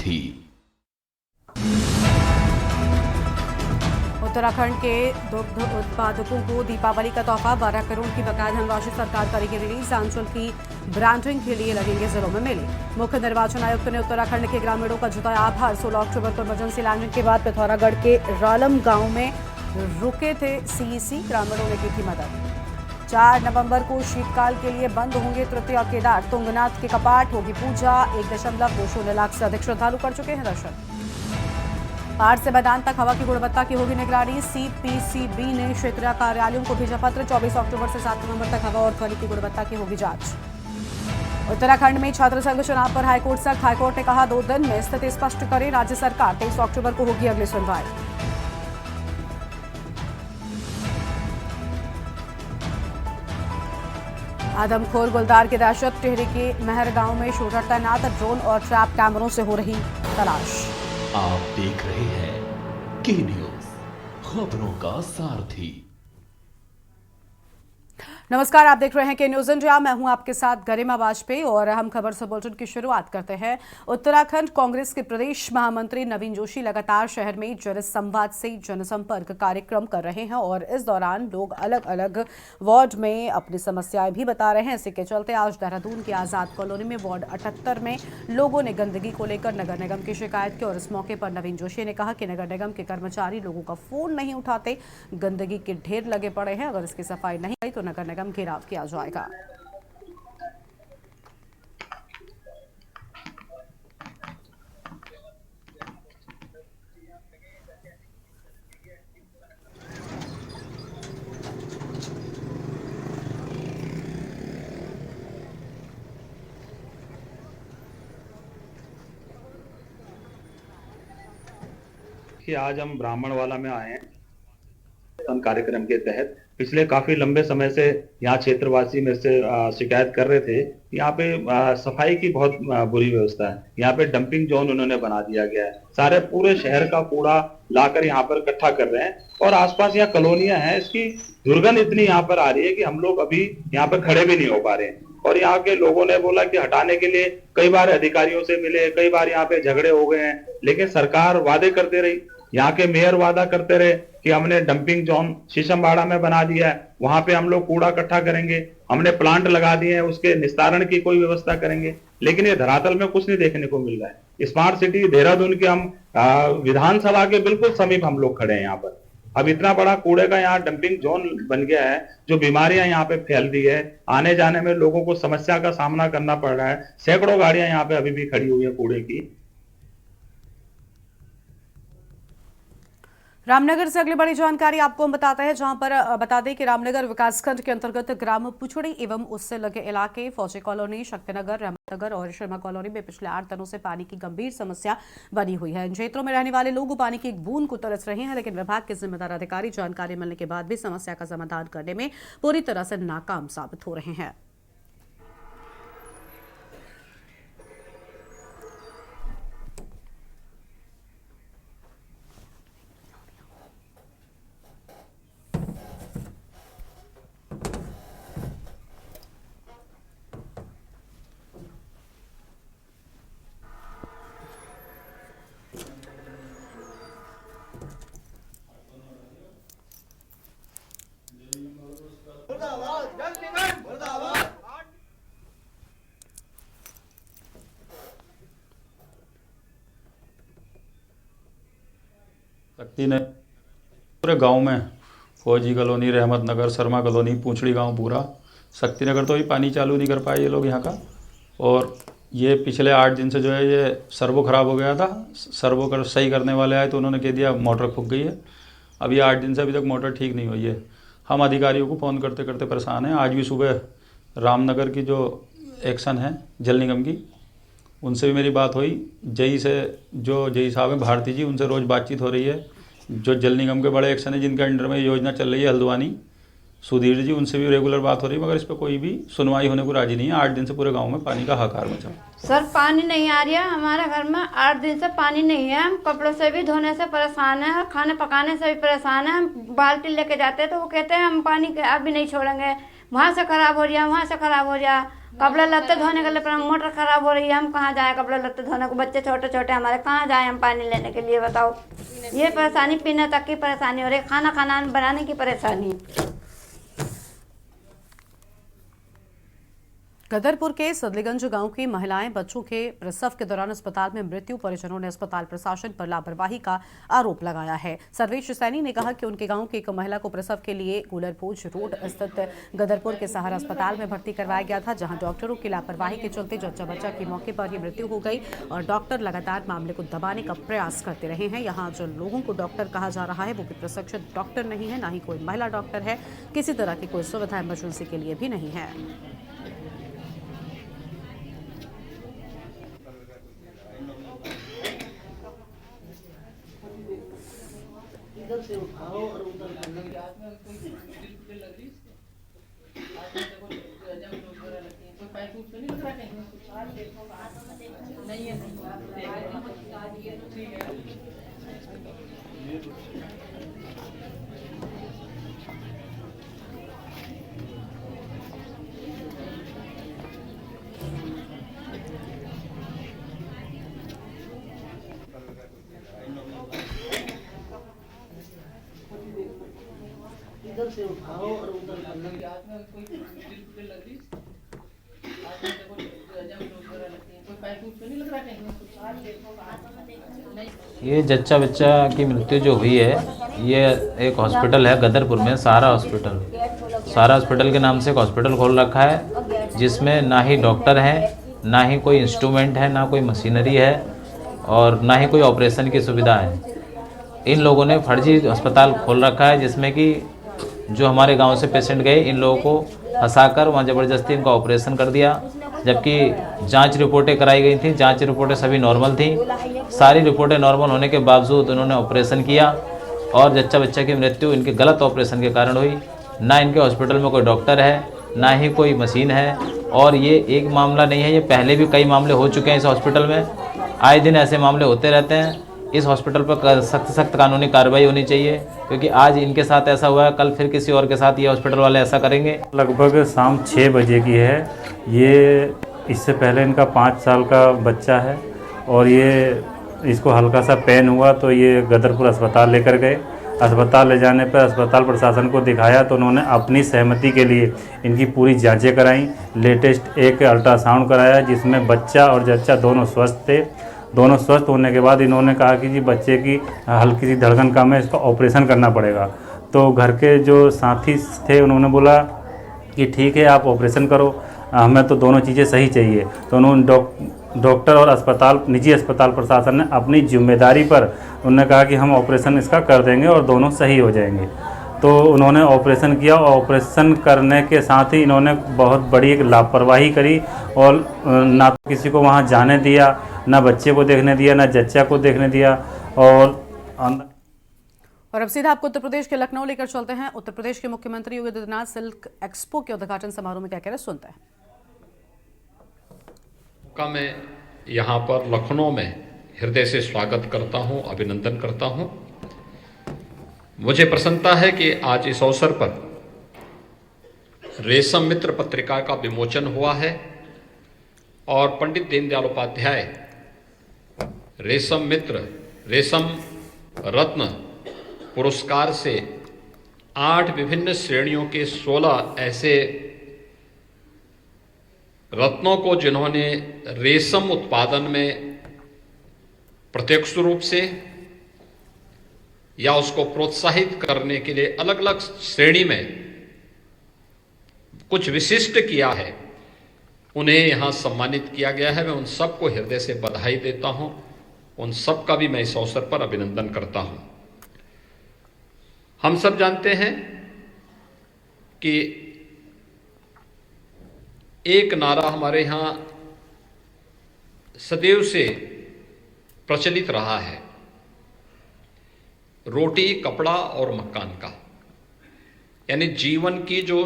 सारथी। उत्तराखंड के दुग्ध उत्पादकों को दीपावली का तोहफा 12 करोड़ की बकाया धनराशि सरकार करेगी रिलीज। आंचल की ब्रांडिंग के लिए लगेंगे जिलों में मेले। मुख्य निर्वाचन आयुक्त ने उत्तराखंड के ग्रामीणों का जताया आभार। 16 अक्टूबर को इमरजेंसी लैंडिंग के बाद पिथौरागढ़ के रालम गांव में रुके थे सीईसी, ग्रामीणों ने की थी मदद। 4 नवंबर को शीतकाल के लिए बंद होंगे तृतीय केदार। तुंगनाथ के कपाट, होगी पूजा। 1.2 लाख से अधिक श्रद्धालु कर चुके हैं दर्शन। पहाड़ से मैदान तक हवा की गुणवत्ता की होगी निगरानी। सीपीसीबी ने क्षेत्रीय कार्यालयों को भेजा पत्र। 24 अक्टूबर से 7 नवंबर तक हवा और ध्वनि की गुणवत्ता की होगी जांच। उत्तराखंड में छात्र संघ चुनाव पर हाईकोर्ट सख्त। हाईकोर्ट ने कहा 2 दिन में स्थिति स्पष्ट करे राज्य सरकार। 23 अक्टूबर को होगी अगली सुनवाई। आदमखोर गुलदार की दहशत। टिहरी के महर गांव में शूटर तैनात। ड्रोन और ट्रैप कैमरों से हो रही तलाश। आप देख रहे हैं के न्यूज, खबरों का सारथी। नमस्कार, आप देख रहे हैं के न्यूज इंडिया। मैं हूं आपके साथ गरिमा वाजपेयी और हम खबर से बुलेटिन की शुरुआत करते हैं। उत्तराखंड कांग्रेस के प्रदेश महामंत्री नवीन जोशी लगातार शहर में जनसंवाद से जनसंपर्क कार्यक्रम कर रहे हैं और इस दौरान लोग अलग अलग वार्ड में अपनी समस्याएं भी बता रहे हैं। इसी के चलते आज देहरादून की आजाद कॉलोनी में वार्ड 78 में लोगों ने गंदगी को लेकर नगर निगम की शिकायत की और इस मौके पर नवीन जोशी ने कहा कि नगर निगम के कर्मचारी लोगों का फोन नहीं उठाते, गंदगी के ढेर लगे पड़े हैं। अगर इसकी सफाई नहीं हुई तो नगर निगम घेराव किया जाएगा। कि आज हम ब्राह्मणवाला में आए हैं कार्यक्रम के तहत। पिछले काफी लंबे समय से यहाँ क्षेत्रवासी मेरे से शिकायत कर रहे थे। यहाँ पे सफाई की बहुत बुरी व्यवस्था है। यहाँ पे डंपिंग जोन उन्होंने बना दिया गया है। सारे पूरे शहर का कूड़ा लाकर यहाँ पर इकट्ठा कर रहे हैं और आसपास यहाँ कॉलोनियां हैं। इसकी दुर्गंध इतनी यहाँ पर आ रही है कि हम लोग अभी यहाँ पर खड़े भी नहीं हो पा रहे हैं। और यहाँ के लोगों ने बोला कि हटाने के लिए कई बार अधिकारियों से मिले, कई बार यहाँ पे झगड़े हो गए हैं, लेकिन सरकार वादे करते रही। यहाँ के मेयर वादा करते रहे कि हमने डंपिंग जोन शीशमबाड़ा में बना दिया है, वहां पे हम लोग कूड़ा इकट्ठा करेंगे, हमने प्लांट लगा दिए हैं, उसके निस्तारण की कोई व्यवस्था करेंगे। लेकिन ये धरातल में कुछ नहीं देखने को मिल रहा है। स्मार्ट सिटी देहरादून के हम विधानसभा के बिल्कुल समीप हम लोग खड़े हैं। यहाँ पर अब इतना बड़ा कूड़े का यहाँ डंपिंग जोन बन गया है, जो बीमारियां यहाँ पे फैल रही है। आने जाने में लोगों को समस्या का सामना करना पड़ रहा है। सैकड़ों गाड़ियां यहाँ पे अभी भी खड़ी हुई है कूड़े की। रामनगर से अगली बड़ी जानकारी आपको हम बताते हैं, जहां पर बता दें कि रामनगर विकासखंड के अंतर्गत ग्राम पुछड़ी एवं उससे लगे इलाके फौजी कॉलोनी, शक्तिनगर, रहमतनगर और शर्मा कॉलोनी में पिछले 8 दिनों से पानी की गंभीर समस्या बनी हुई है। इन क्षेत्रों में रहने वाले लोग पानी की एक बूंद को तरस रहे हैं, लेकिन विभाग के जिम्मेदार अधिकारी जानकारी मिलने के बाद भी समस्या का समाधान करने में पूरी तरह से नाकाम साबित हो रहे हैं। शक्ति ने पूरे गांव में फौजी कॉलोनी, रहमत नगर, शर्मा कॉलोनी, पूछड़ी गांव पूरा, शक्ति नगर तो भी पानी चालू नहीं कर पाए ये लोग यहाँ का। और ये पिछले 8 दिन से जो है ये सर्वो ख़राब हो गया था। सर्वो कर सही करने वाले आए तो उन्होंने कह दिया मोटर फूक गई है। अब ये 8 दिन से अभी तक मोटर ठीक नहीं हुई है। हम अधिकारियों को फ़ोन करते करते परेशान हैं। आज भी सुबह रामनगर की जो एक्शन है जल निगम की, उनसे भी मेरी बात हुई। जेई से जो जेई साहब हैं भारती जी, उनसे रोज़ बातचीत हो रही है। जो जल निगम के बड़े एक्शन है जिनके अंडर में योजना चल रही है, हल्द्वानी सुधीर जी, उनसे भी रेगुलर बात हो रही है, मगर इस पर कोई भी सुनवाई होने को राजी नहीं है। 8 दिन से पूरे गांव में पानी का हाहाकार मचा। सर पानी नहीं आ रहा है हमारे घर में, 8 दिन से पानी नहीं है। हम कपड़ों से भी धोने से परेशान हैं और खाने पकाने से भी परेशान हैं। हम बाल्टी लेके जाते हैं तो वो कहते हैं हम पानी अभी नहीं छोड़ेंगे, वहाँ से ख़राब हो रहा, वहाँ से ख़राब हो रहा। कपड़े लत्ते धोने के लिए पर मोटर खराब हो रही है, हम कहाँ जाएं कपड़े लत्ते धोने को, बच्चे छोटे छोटे हमारे, कहाँ जाएं हम पानी लेने के लिए बताओ। ये परेशानी पीने तक की परेशानी हो रही है, खाना बनाने की परेशानी। गदरपुर के सदलीगंज गांव की महिलाएं बच्चों के प्रसव के दौरान अस्पताल में मृत्यु, परिजनों ने अस्पताल प्रशासन पर लापरवाही का आरोप लगाया है। सर्वेश सैनी ने कहा कि उनके गांव की एक महिला को प्रसव के लिए गुलरभोज रोड स्थित गदरपुर के सहारा अस्पताल में भर्ती करवाया गया था, जहां डॉक्टरों की लापरवाही के चलते जच्चा बच्चा की मौके पर ही मृत्यु हो गई और डॉक्टर लगातार मामले को दबाने का प्रयास करते रहे हैं। यहाँ जो लोगों को डॉक्टर कहा जा रहा है वो भी प्रशिक्षित डॉक्टर नहीं है, न ही कोई महिला डॉक्टर है, किसी तरह की कोई सुविधा इमरजेंसी के लिए भी नहीं है। इधर से उठाओ और उधर करने के हाथ में कोई लग रही कोई पैर टूट तो नहीं लग रहा कहीं नहीं है इधर से उठाओ और उधर करने के हाथ में कोई लग रही कोई पैर टूट तो नहीं लग रहा कहीं। ये जच्चा बच्चा की मृत्यु जो हुई है, ये एक हॉस्पिटल है गदरपुर में, सहारा हॉस्पिटल। सहारा हॉस्पिटल के नाम से एक हॉस्पिटल खोल रखा है, जिसमें ना ही डॉक्टर हैं, ना ही कोई इंस्ट्रूमेंट है, ना कोई मशीनरी है और ना ही कोई ऑपरेशन की सुविधा है। इन लोगों ने फर्जी अस्पताल खोल रखा है, जिसमें कि जो हमारे गांव से पेशेंट गए, इन लोगों को फंसाकर वहाँ ज़बरदस्ती इनका ऑपरेशन कर दिया, जबकि जांच रिपोर्टें कराई गई थी, जांच रिपोर्टें सभी नॉर्मल थी। सारी रिपोर्टें नॉर्मल होने के बावजूद उन्होंने ऑपरेशन किया और जच्चा बच्चा की मृत्यु इनके गलत ऑपरेशन के कारण हुई। ना इनके हॉस्पिटल में कोई डॉक्टर है, ना ही कोई मशीन है और ये एक मामला नहीं है, ये पहले भी कई मामले हो चुके हैं इस हॉस्पिटल में। आए दिन ऐसे मामले होते रहते हैं। इस हॉस्पिटल पर सख्त कानूनी कार्रवाई होनी चाहिए, क्योंकि आज इनके साथ ऐसा हुआ है, कल फिर किसी और के साथ ये हॉस्पिटल वाले ऐसा करेंगे। लगभग शाम 6 बजे की है ये। इससे पहले इनका 5 साल का बच्चा है और ये इसको हल्का सा पेन हुआ तो ये गदरपुर अस्पताल लेकर गए। अस्पताल ले जाने पर अस्पताल प्रशासन को दिखाया तो उन्होंने अपनी सहमति के लिए इनकी पूरी जांचें कराई। लेटेस्ट एक अल्ट्रासाउंड कराया, जिसमें बच्चा और जच्चा दोनों स्वस्थ थे। दोनों स्वस्थ होने के बाद इन्होंने कहा कि जी बच्चे की हल्की सी धड़कन कम है, इसका ऑपरेशन करना पड़ेगा। तो घर के जो साथी थे उन्होंने बोला कि ठीक है आप ऑपरेशन करो, हमें तो दोनों चीज़ें सही चाहिए। तो उन्होंने डॉक्टर और अस्पताल, निजी अस्पताल प्रशासन ने अपनी जिम्मेदारी पर उन्होंने कहा कि हम ऑपरेशन इसका कर देंगे और दोनों सही हो जाएंगे। तो उन्होंने ऑपरेशन किया और ऑपरेशन करने के साथ ही इन्होंने बहुत बड़ी एक लापरवाही करी और ना तो किसी को वहाँ जाने दिया, ना बच्चे को देखने दिया, ना जच्चा को देखने दिया। और अब सीधा आपको उत्तर प्रदेश के लखनऊ लेकर चलते हैं। उत्तर प्रदेश के मुख्यमंत्री योगी आदित्यनाथ सिल्क एक्सपो के उद्घाटन समारोह में क्या कह रहे सुनते हैं। का मैं यहाँ पर लखनऊ में हृदय से स्वागत करता हूँ, अभिनंदन करता हूँ। मुझे प्रसन्नता है कि आज इस अवसर पर रेशम मित्र पत्रिका का विमोचन हुआ है और पंडित दीनदयाल उपाध्याय रेशम मित्र, रेशम रत्न पुरस्कार से 8 विभिन्न श्रेणियों के 16 ऐसे रत्नों को, जिन्होंने रेशम उत्पादन में प्रत्यक्ष रूप से या उसको प्रोत्साहित करने के लिए अलग अलग श्रेणी में कुछ विशिष्ट किया है, उन्हें यहां सम्मानित किया गया है। मैं उन सबको हृदय से बधाई देता हूं, उन सब का भी मैं इस अवसर पर अभिनंदन करता हूं। हम सब जानते हैं कि एक नारा हमारे यहां सदैव से प्रचलित रहा है, रोटी, कपड़ा और मकान का, यानी जीवन की जो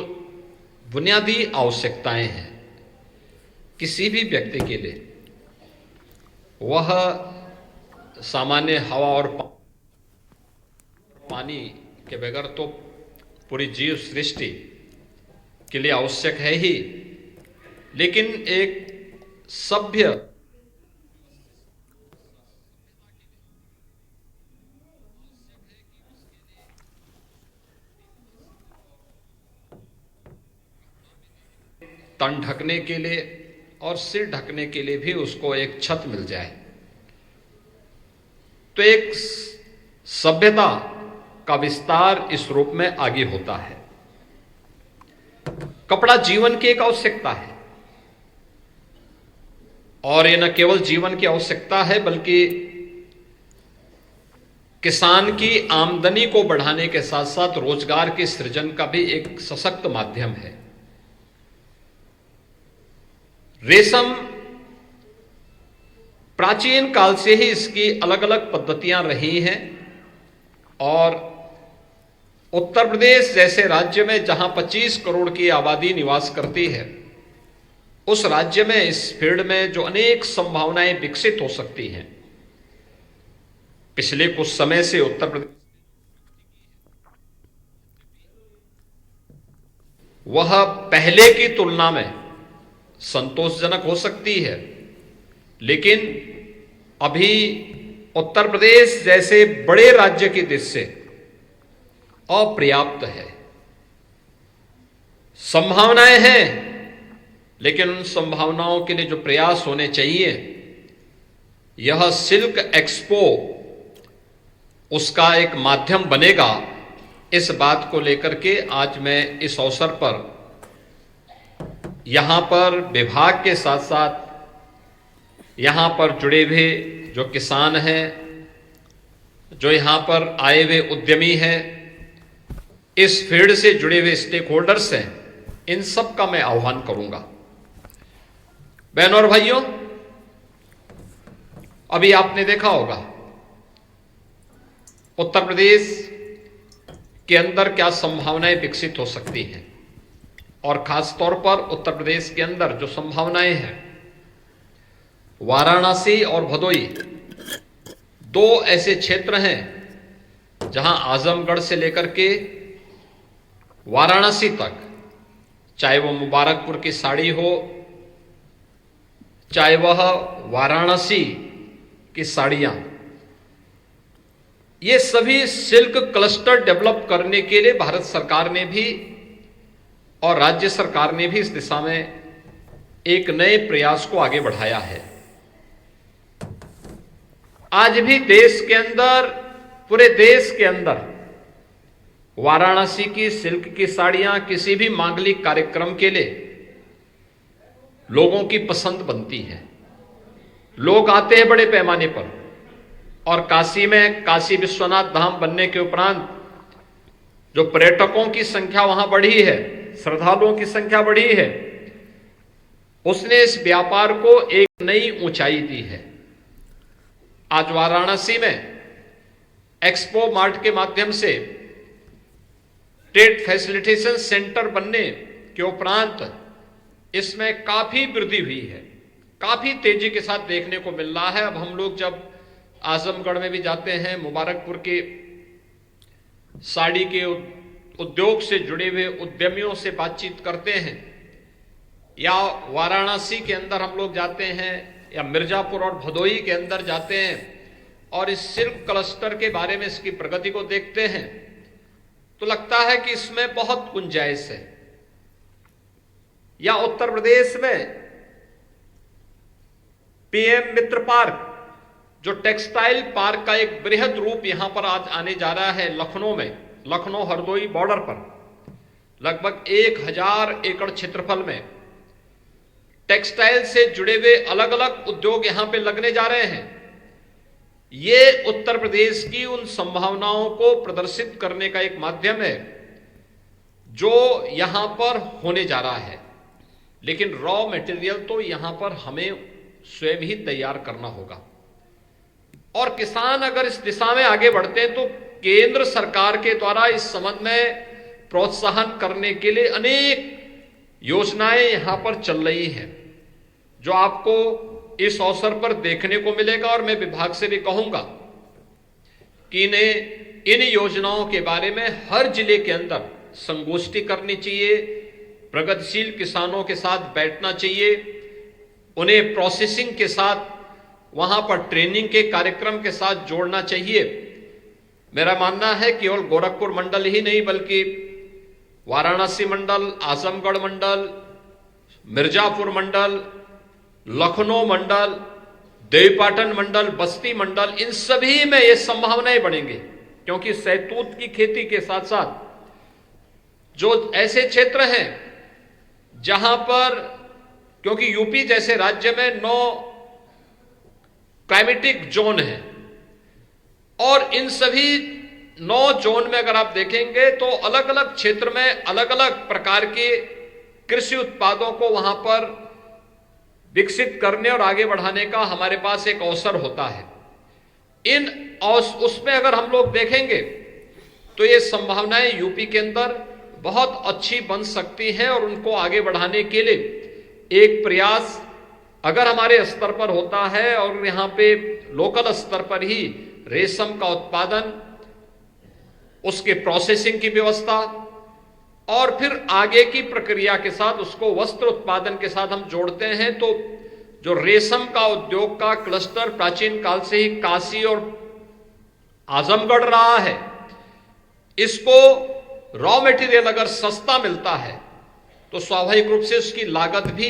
बुनियादी आवश्यकताएं हैं किसी भी व्यक्ति के लिए, वह सामान्य हवा और पानी के बगैर तो पूरी जीव सृष्टि के लिए आवश्यक है ही, लेकिन एक सभ्य तन ढकने के लिए और सिर ढकने के लिए भी उसको एक छत मिल जाए, तो एक सभ्यता का विस्तार इस रूप में आगे होता है। कपड़ा जीवन की एक आवश्यकता है, और यह न केवल जीवन की आवश्यकता है बल्कि किसान की आमदनी को बढ़ाने के साथ साथ रोजगार के सृजन का भी एक सशक्त माध्यम है। रेशम प्राचीन काल से ही इसकी अलग अलग पद्धतियां रही हैं, और उत्तर प्रदेश जैसे राज्य में जहां 25 करोड़ की आबादी निवास करती है, उस राज्य में इस फील्ड में जो अनेक संभावनाएं विकसित हो सकती हैं, पिछले कुछ समय से उत्तर प्रदेश वह पहले की तुलना में संतोषजनक हो सकती है, लेकिन अभी उत्तर प्रदेश जैसे बड़े राज्य की दृष्टि से अपर्याप्त है। संभावनाएं हैं, लेकिन उन संभावनाओं के लिए जो प्रयास होने चाहिए, यह सिल्क एक्सपो उसका एक माध्यम बनेगा। इस बात को लेकर के आज मैं इस अवसर पर यहां पर विभाग के साथ साथ यहां पर जुड़े हुए जो किसान हैं, जो यहां पर आए हुए उद्यमी हैं, इस फील्ड से जुड़े हुए स्टेक होल्डर्स हैं, इन सब का मैं आह्वान करूंगा। बहनों और भाइयों, अभी आपने देखा होगा उत्तर प्रदेश के अंदर क्या संभावनाएं विकसित हो सकती हैं, और खास तौर पर उत्तर प्रदेश के अंदर जो संभावनाएं हैं, वाराणसी और भदोई दो ऐसे क्षेत्र हैं जहां आजमगढ़ से लेकर के वाराणसी तक, चाहे वो मुबारकपुर की साड़ी हो, चाहे वह वाराणसी की साड़ियां, ये सभी सिल्क क्लस्टर डेवलप करने के लिए भारत सरकार ने भी और राज्य सरकार ने भी इस दिशा में एक नए प्रयास को आगे बढ़ाया है। आज भी देश के अंदर, पूरे देश के अंदर वाराणसी की सिल्क की साड़ियां किसी भी मांगलिक कार्यक्रम के लिए लोगों की पसंद बनती हैं। लोग आते हैं बड़े पैमाने पर, और काशी में काशी विश्वनाथ धाम बनने के उपरांत जो पर्यटकों की संख्या वहां बढ़ी है, श्रद्धालुओं की संख्या बढ़ी है, उसने इस व्यापार को एक नई ऊंचाई दी है। आज वाराणसी में एक्सपो मार्ट के माध्यम से ट्रेड फैसिलिटेशन सेंटर बनने के उपरांत इसमें काफी वृद्धि हुई है, काफी तेजी के साथ देखने को मिल रहा है। अब हम लोग जब आजमगढ़ में भी जाते हैं, मुबारकपुर के साड़ी के उद्योग से जुड़े हुए उद्यमियों से बातचीत करते हैं, या वाराणसी के अंदर हम लोग जाते हैं, या मिर्जापुर और भदोई के अंदर जाते हैं और इस सिल्क क्लस्टर के बारे में इसकी प्रगति को देखते हैं, तो लगता है कि इसमें बहुत गुंजाइश है। या उत्तर प्रदेश में पीएम मित्र पार्क, जो टेक्सटाइल पार्क का एक बृहद रूप यहां पर आज आने जा रहा है लखनऊ में, लखनऊ हरदोई बॉर्डर पर लगभग 1000 एकड़ क्षेत्रफल में टेक्सटाइल से जुड़े हुए अलग अलग उद्योग यहां पे लगने जा रहे हैं। ये उत्तर प्रदेश की उन संभावनाओं को प्रदर्शित करने का एक माध्यम है जो यहां पर होने जा रहा है, लेकिन रॉ मटेरियल तो यहां पर हमें स्वयं ही तैयार करना होगा। और किसान अगर इस दिशा में आगे बढ़ते हैं तो केंद्र सरकार के द्वारा इस संबंध में प्रोत्साहन करने के लिए अनेक योजनाएं यहां पर चल रही हैं, जो आपको इस अवसर पर देखने को मिलेगा। और मैं विभाग से भी कहूंगा कि इन्हें इन योजनाओं के बारे में हर जिले के अंदर संगोष्ठी करनी चाहिए, प्रगतिशील किसानों के साथ बैठना चाहिए, उन्हें प्रोसेसिंग के साथ, वहां पर ट्रेनिंग के कार्यक्रम के साथ जोड़ना चाहिए। मेरा मानना है केवल गोरखपुर मंडल ही नहीं बल्कि वाराणसी मंडल, आजमगढ़ मंडल, मिर्जापुर मंडल, लखनऊ मंडल, देवीपाटन मंडल, बस्ती मंडल, इन सभी में ये संभावनाएं बढ़ेंगी, क्योंकि शहतूत की खेती के साथ साथ जो ऐसे क्षेत्र हैं जहां पर, क्योंकि यूपी जैसे राज्य में 9 क्लाइमेटिक जोन है और इन सभी 9 जोन में अगर आप देखेंगे तो अलग अलग क्षेत्र में अलग अलग प्रकार के कृषि उत्पादों को वहां पर विकसित करने और आगे बढ़ाने का हमारे पास एक अवसर होता है। उसमें अगर हम लोग देखेंगे तो ये संभावनाएं यूपी के अंदर बहुत अच्छी बन सकती हैं और उनको आगे बढ़ाने के लिए एक प्रयास अगर हमारे स्तर पर होता है और यहाँ पे लोकल स्तर पर ही रेशम का उत्पादन, उसके प्रोसेसिंग की व्यवस्था और फिर आगे की प्रक्रिया के साथ उसको वस्त्र उत्पादन के साथ हम जोड़ते हैं, तो जो रेशम का उद्योग का क्लस्टर प्राचीन काल से ही काशी और आजमगढ़ रहा है, इसको रॉ मटेरियल अगर सस्ता मिलता है तो स्वाभाविक रूप से उसकी लागत भी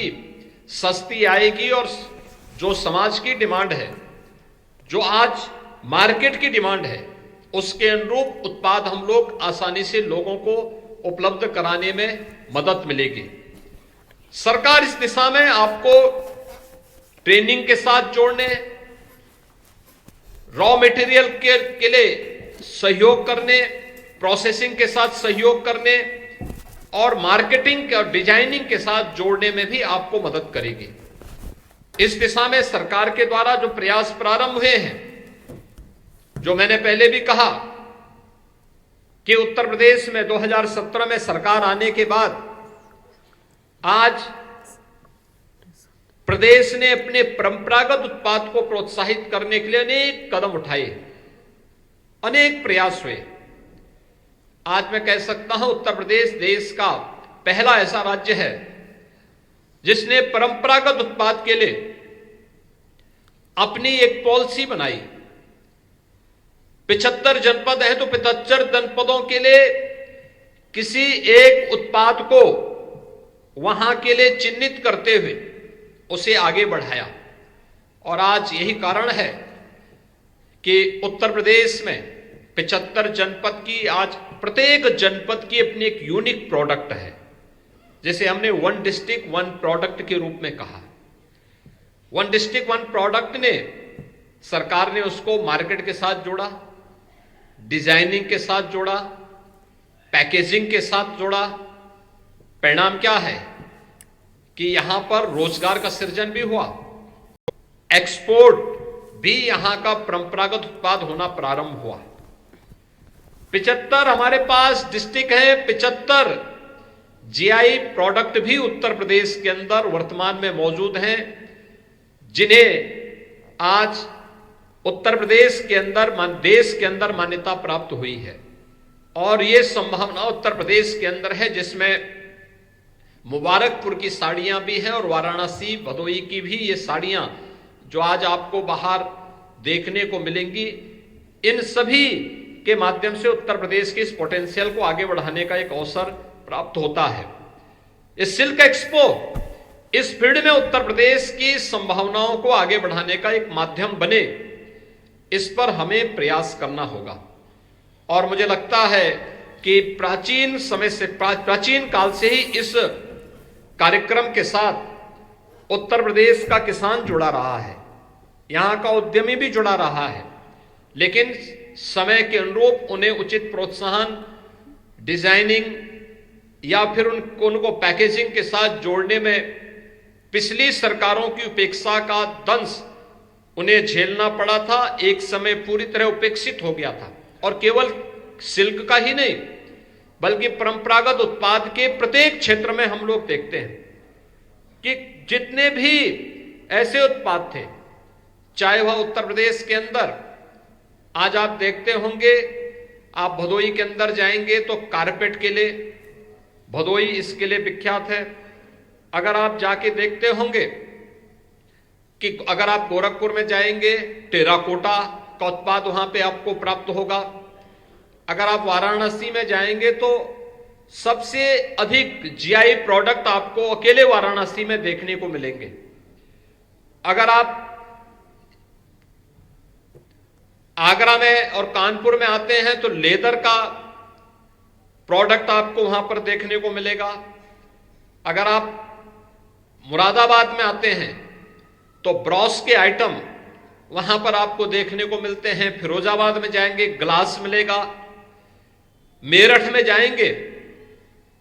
सस्ती आएगी और जो समाज की डिमांड है, जो आज मार्केट की डिमांड है, उसके अनुरूप उत्पाद हम लोग आसानी से लोगों को उपलब्ध कराने में मदद मिलेगी। सरकार इस दिशा में आपको ट्रेनिंग के साथ जोड़ने, रॉ मटेरियल के लिए सहयोग करने, प्रोसेसिंग के साथ सहयोग करने और मार्केटिंग और डिजाइनिंग के साथ जोड़ने में भी आपको मदद करेगी। इस दिशा में सरकार के द्वारा जो प्रयास प्रारंभ हुए हैं, जो मैंने पहले भी कहा कि उत्तर प्रदेश में 2017 में सरकार आने के बाद आज प्रदेश ने अपने परंपरागत उत्पाद को प्रोत्साहित करने के लिए अनेक कदम उठाए, अनेक प्रयास हुए। आज मैं कह सकता हूं उत्तर प्रदेश देश का पहला ऐसा राज्य है जिसने परंपरागत उत्पाद के लिए अपनी एक पॉलिसी बनाई। 75 जनपद हैं तो 75 जनपदों के लिए किसी एक उत्पाद को वहां के लिए चिन्हित करते हुए उसे आगे बढ़ाया और आज यही कारण है कि उत्तर प्रदेश में 75 जनपद की, आज प्रत्येक जनपद की अपनी एक यूनिक प्रोडक्ट है, जिसे हमने 1 डिस्ट्रिक्ट 1 प्रोडक्ट के रूप में कहा। 1 डिस्ट्रिक्ट 1 प्रोडक्ट ने सरकार ने उसको मार्केट के साथ जोड़ा, डिजाइनिंग के साथ जोड़ा, पैकेजिंग के साथ जोड़ा। परिणाम क्या है कि यहां पर रोजगार का सृजन भी हुआ, एक्सपोर्ट भी यहां का परंपरागत उत्पाद होना प्रारंभ हुआ। 75 हमारे पास डिस्ट्रिक्ट है, 75 जीआई प्रोडक्ट भी उत्तर प्रदेश के अंदर वर्तमान में मौजूद हैं, जिन्हें आज उत्तर प्रदेश के अंदर देश के अंदर मान्यता प्राप्त हुई है। और ये संभावना उत्तर प्रदेश के अंदर है जिसमें मुबारकपुर की साड़ियां भी हैं और वाराणसी भदोई की भी ये साड़ियां जो आज आपको बाहर देखने को मिलेंगी, इन सभी के माध्यम से उत्तर प्रदेश के इस पोटेंशियल को आगे बढ़ाने का एक अवसर प्राप्त होता है। इस सिल्क एक्सपो इस फील्ड में उत्तर प्रदेश की संभावनाओं को आगे बढ़ाने का एक माध्यम बने, इस पर हमें प्रयास करना होगा। और मुझे लगता है कि प्राचीन समय से, प्राचीन काल से ही इस कार्यक्रम के साथ उत्तर प्रदेश का किसान जुड़ा रहा है, यहां का उद्यमी भी जुड़ा रहा है, लेकिन समय के अनुरूप उन्हें उचित प्रोत्साहन, डिजाइनिंग या फिर उनको पैकेजिंग के साथ जोड़ने में पिछली सरकारों की उपेक्षा का दंश उन्हें झेलना पड़ा था। एक समय पूरी तरह उपेक्षित हो गया था और केवल सिल्क का ही नहीं बल्कि परंपरागत उत्पाद के प्रत्येक क्षेत्र में हम लोग देखते हैं कि जितने भी ऐसे उत्पाद थे, चाहे वह उत्तर प्रदेश के अंदर, आज आप देखते होंगे, आप भदोई के अंदर जाएंगे तो कारपेट के लिए, भदोई इसके लिए विख्यात है। अगर आप जाके देखते होंगे कि अगर आप गोरखपुर में जाएंगे, टेराकोटा का उत्पाद वहां पे आपको प्राप्त होगा। अगर आप वाराणसी में जाएंगे तो सबसे अधिक जीआई प्रोडक्ट आपको अकेले वाराणसी में देखने को मिलेंगे। अगर आप आगरा में और कानपुर में आते हैं तो लेदर का प्रोडक्ट आपको वहां पर देखने को मिलेगा। अगर आप मुरादाबाद में आते हैं तो ब्रॉस के आइटम वहां पर आपको देखने को मिलते हैं। फिरोजाबाद में जाएंगे ग्लास मिलेगा। मेरठ में जाएंगे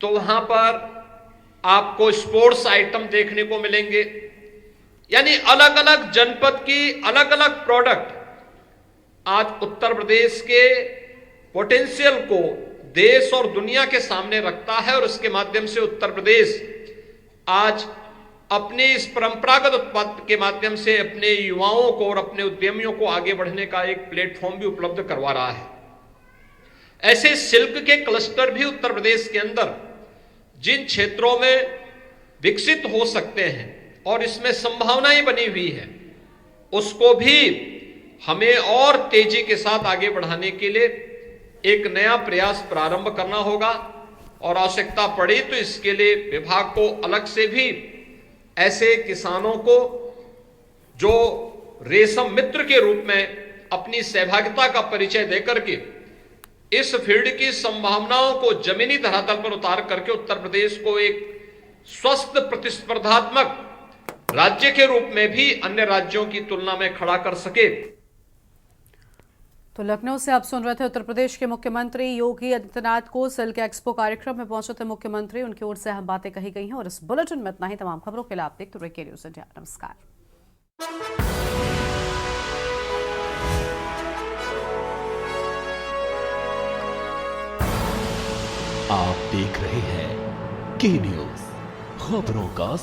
तो वहां पर आपको स्पोर्ट्स आइटम देखने को मिलेंगे। यानी अलग अलग जनपद की अलग अलग प्रोडक्ट आज उत्तर प्रदेश के पोटेंशियल को देश और दुनिया के सामने रखता है और इसके माध्यम से उत्तर प्रदेश आज अपने इस परंपरागत उत्पाद के माध्यम से अपने युवाओं को और अपने उद्यमियों को आगे बढ़ने का एक प्लेटफॉर्म भी उपलब्ध करवा रहा है। ऐसे सिल्क के क्लस्टर भी उत्तर प्रदेश के अंदर जिन क्षेत्रों में विकसित हो सकते हैं और इसमें संभावनाएं बनी हुई है, उसको भी हमें और तेजी के साथ आगे बढ़ाने के लिए एक नया प्रयास प्रारंभ करना होगा और आवश्यकता पड़ी तो इसके लिए विभाग को अलग से भी ऐसे किसानों को जो रेशम मित्र के रूप में अपनी सहभागिता का परिचय देकर के इस फील्ड की संभावनाओं को जमीनी धरातल पर उतार करके उत्तर प्रदेश को एक स्वस्थ प्रतिस्पर्धात्मक राज्य के रूप में भी अन्य राज्यों की तुलना में खड़ा कर सके। तो लखनऊ से आप सुन रहे थे उत्तर प्रदेश के मुख्यमंत्री योगी आदित्यनाथ को सिल्क एक्सपो कार्यक्रम में पहुंचे थे मुख्यमंत्री। उनकी ओर से अहम बातें कही गई हैं और इस बुलेटिन में इतना ही। तमाम खबरों के लिए आप देखते रहिए न्यूज़ इंडिया। नमस्कार। आप देख रहे हैं के न्यूज़, खबरों का